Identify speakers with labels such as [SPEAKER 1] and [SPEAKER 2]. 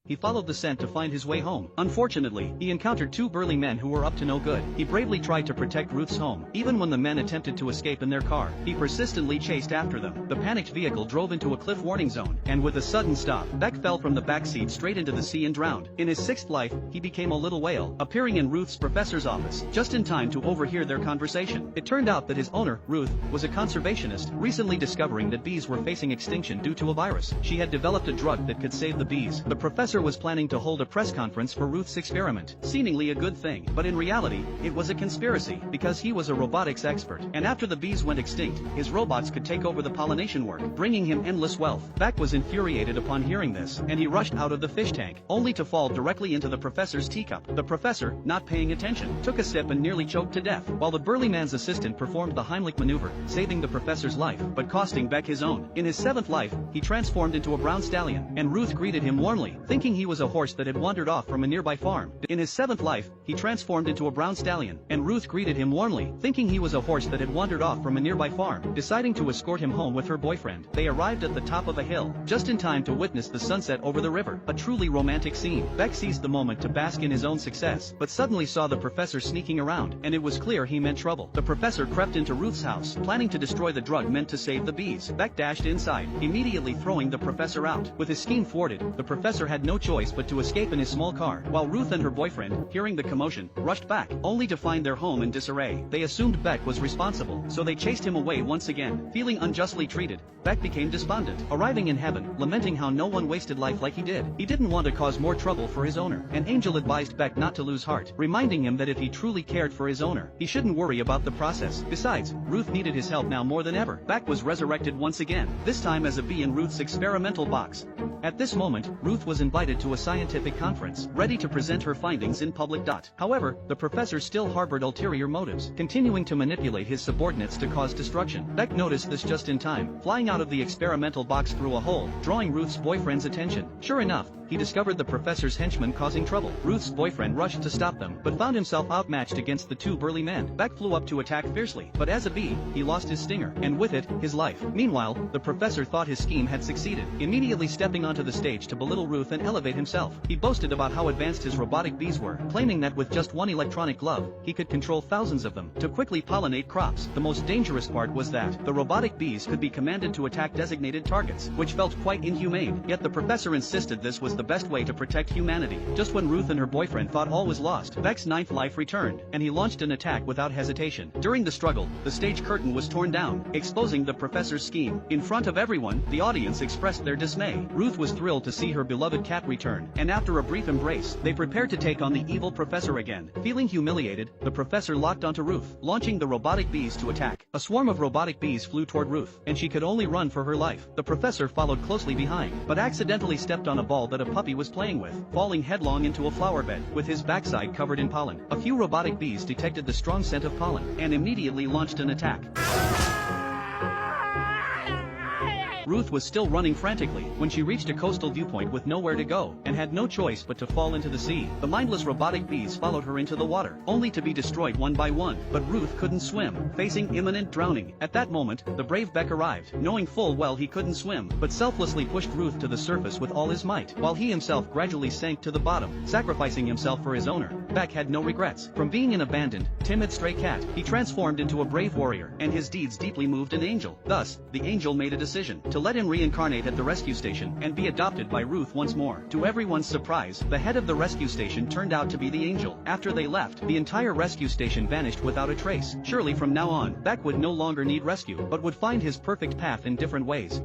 [SPEAKER 1] He followed the scent to find his way home. Unfortunately, he encountered two burly men who were up to no good. He bravely tried to protect Ruth's home. Even when the men attempted to escape in their car, he persistently chased after them. The panicked vehicle drove into a cliff warning zone, and with a sudden stop, Beck fell from the back seat straight into the sea and drowned. In his sixth life, he became a little whale, appearing in Ruth's professor's office, just in time to overhear their conversation. It turned out that his owner, Ruth, was a conservationist, recently discovering that bees were facing extinction due to a virus. She had developed a drug that could save the bees. The professor was planning to hold a press conference for Ruth's experiment, seemingly a good thing, but in reality, it was a conspiracy, because he was a robotics expert, and after the bees went extinct, his robots could take over the pollination work, bringing him endless wealth. Beck was infuriated upon hearing this, and he rushed out of the fish tank, only to fall directly into the professor's teacup. The professor, not paying attention, took a sip and nearly choked to death, while the burly man's assistant performed the Heimlich maneuver, saving the professor's life, but costing Beck his own. In his seventh life, he transformed into a brown stallion, and Ruth greeted him warmly, thinking he was a horse that had wandered off from a nearby farm. In his seventh life, he transformed into a brown stallion, and Ruth greeted him warmly, thinking he was a horse that had wandered off from a nearby farm, deciding to escort him home with her boyfriend. They arrived at the top of a hill, just in time to witness the sunset over the river, a truly romantic scene. Beck seized the moment to bask in his own success, but suddenly saw the professor sneaking around, and it was clear he meant trouble. The professor crept into Ruth's house, planning to destroy the drug meant to save the bees. Beck dashed inside, immediately throwing the professor out. With his scheme thwarted, the professor had no choice but to escape in his small car, while Ruth and her boyfriend, hearing the commotion, rushed back, only to find their home in disarray. They assumed Beck was responsible, so they chased him away once again. Feeling unjustly treated, Beck became despondent, arriving in heaven, lamenting how no one wasted life like he did. He didn't want to cause more trouble for his owner. An angel advised Beck not to lose heart, reminding him that if he truly cared for his owner, he shouldn't worry about the process. Besides, Ruth needed his help now more than ever. Beck was resurrected once again, this time as a bee in Ruth's experimental box. At this moment, Ruth was invited to a scientific conference, ready to present her findings in public. However, the professor still harbored ulterior motives, continuing to manipulate his subordinates to cause destruction. Beck noticed this just in time, flying out of the experimental box through a hole, drawing Ruth's boyfriend's attention. Sure enough, he discovered the professor's henchmen causing trouble. Ruth's boyfriend rushed to stop them, but found himself outmatched against the two burly men. Beck flew up to attack fiercely, but as a bee, he lost his stinger, and with it, his life. Meanwhile, the professor thought his scheme had succeeded, immediately stepping onto the stage to belittle Ruth and elevate himself. He boasted about how advanced his robotic bees were, claiming that with just one electronic glove, he could control thousands of them to quickly pollinate crops. The most dangerous part was that the robotic bees could be commanded to attack designated targets, which felt quite inhumane. Yet the professor insisted this was the best way to protect humanity. Just when Ruth and her boyfriend thought all was lost, Beck's ninth life returned, and he launched an attack without hesitation. During the struggle, the stage curtain was torn down, exposing the professor's scheme. In front of everyone, the audience expressed their dismay. Ruth was thrilled to see her beloved cat return, and after a brief embrace, they prepared to take on the evil professor again. Feeling humiliated, the professor locked onto Ruth, launching the robotic bees to attack. A swarm of robotic bees flew toward Ruth, and she could only run for her life. The professor followed closely behind, but accidentally stepped on a ball that a puppy was playing with, falling headlong into a flower bed, with his backside covered in pollen. A few robotic bees detected the strong scent of pollen, and immediately launched an attack. Ruth was still running frantically when she reached a coastal viewpoint with nowhere to go, and had no choice but to fall into the sea. The mindless robotic bees followed her into the water, only to be destroyed one by one, but Ruth couldn't swim, facing imminent drowning. At that moment, the brave Beck arrived, knowing full well he couldn't swim, but selflessly pushed Ruth to the surface with all his might, while he himself gradually sank to the bottom, sacrificing himself for his owner. Beck had no regrets. From being an abandoned, timid stray cat, he transformed into a brave warrior, and his deeds deeply moved an angel. Thus, the angel made a decision to let him reincarnate at the rescue station and be adopted by Ruth once more. To everyone's surprise, the head of the rescue station turned out to be the angel. After they left, the entire rescue station vanished without a trace. Surely from now on, Beck would no longer need rescue, but would find his perfect path in different ways.